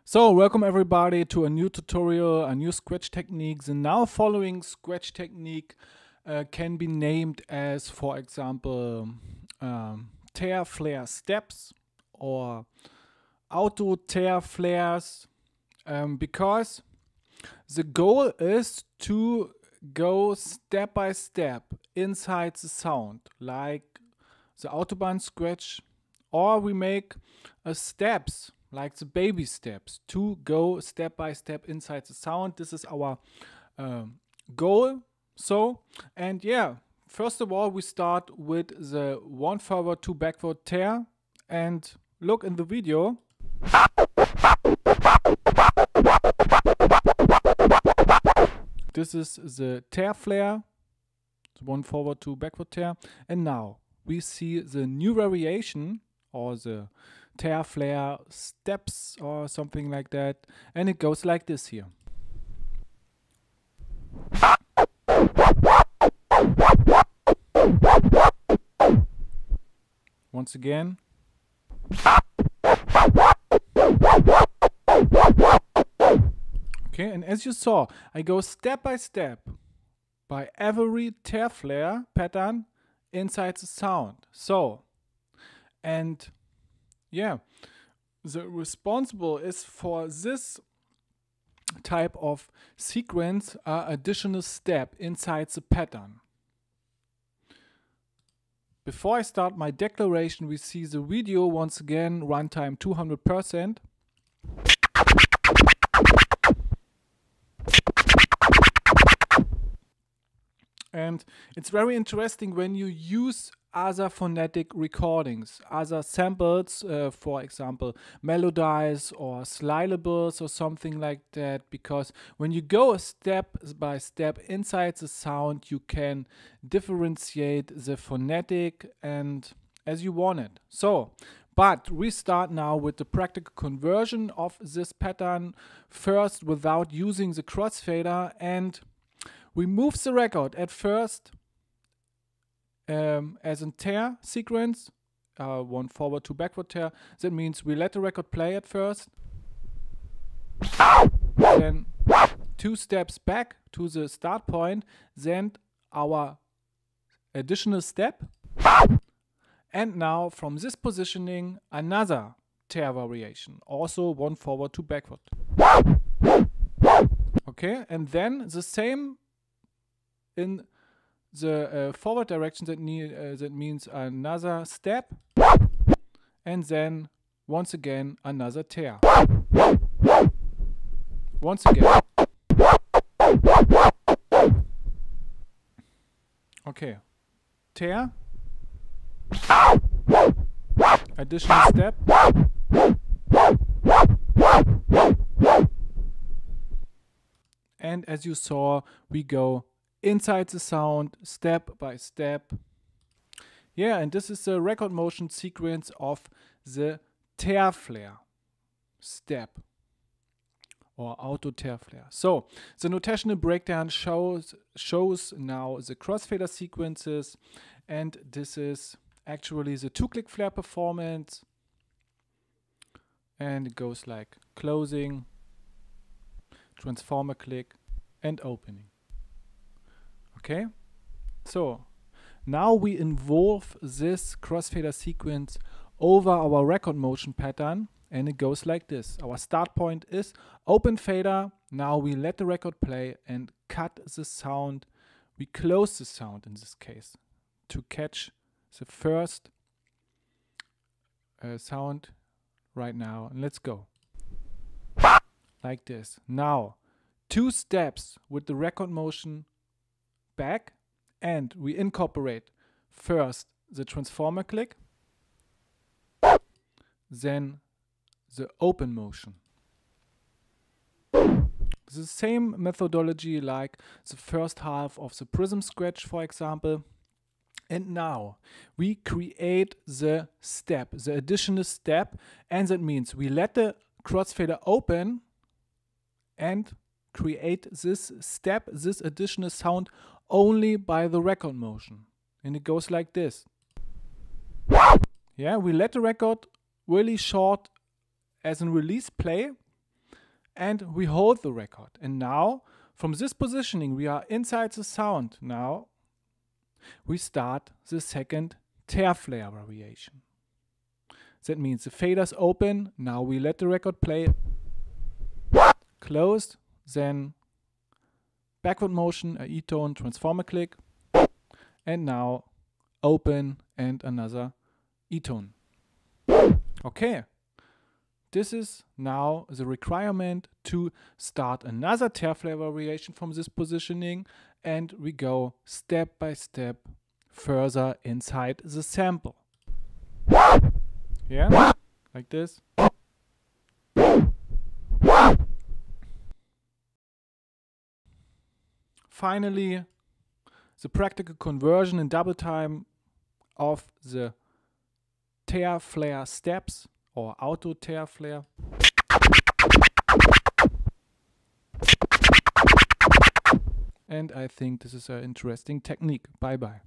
So, welcome everybody to a new tutorial, a new scratch technique. The now following scratch technique can be named as, for example, Tearflaresteps or auto tearflares, because the goal is to go step by step inside the sound, like the Autobahn scratch, or we make steps like the baby steps to go step by step inside the sound. This is our goal. And yeah, first of all, we start with the 1 forward 2 backward tear, and look in the video. This is the Tearflare, the 1 forward 2 backward tear, and now we see the new variation, or the Tearflaresteps or something like that, and it goes like this here. Once again. Okay, and as you saw, I go step by step by every Tearflare pattern inside the sound. So, and yeah, the responsible is for this type of sequence additional step inside the pattern. Before I start my declaration, we see the video once again, runtime 200%. And it's very interesting when you use other phonetic recordings, other samples, for example, melodies or syllables or something like that, because when you go step by step inside the sound, you can differentiate the phonetic and as you want it. So, but we start now with the practical conversion of this pattern, first without using the crossfader, and we move the record at first as a tear sequence, 1 forward 2 backward tear. That means we let the record play at first, then 2 steps back to the start point, then our additional step, and now from this positioning another tear variation, also 1 forward 2 backward. Okay, and then the same in the forward direction, that means another step, and then once again another tear. Once again. Okay. Tear. Additional step. And as you saw, we go inside the sound, step by step. Yeah, and this is the record motion sequence of the Tearflare step or auto Tearflare. So the notational breakdown shows now the crossfader sequences, and this is actually the 2-click flare performance, and it goes like closing, transformer click, and opening. Okay, so now we involve this crossfader sequence over our record motion pattern, and it goes like this. Our start point is open fader. Now we let the record play and cut the sound. We close the sound in this case to catch the first sound right now. And let's go. Like this. Now 2 steps with the record motion back, and we incorporate first the transformer click, then the open motion. The same methodology like the first half of the prism scratch, for example. And now we create the step, the additional step, and that means we let the crossfader open and create this step, this additional sound, only by the record motion. And it goes like this. Yeah, we let the record really short as in release play, and we hold the record. And now, from this positioning, we are inside the sound. Now, we start the second tearflare variation. That means the fader's open. Now we let the record play. Closed, then backward motion, a E-tone, transformer click, and now open and another E-tone. Okay, this is now the requirement to start another tearflare variation from this positioning, and we go step by step further inside the sample. Yeah, like this. Finally, the practical conversion in double time of the tearflare steps or auto tearflare. And I think this is an interesting technique. Bye bye.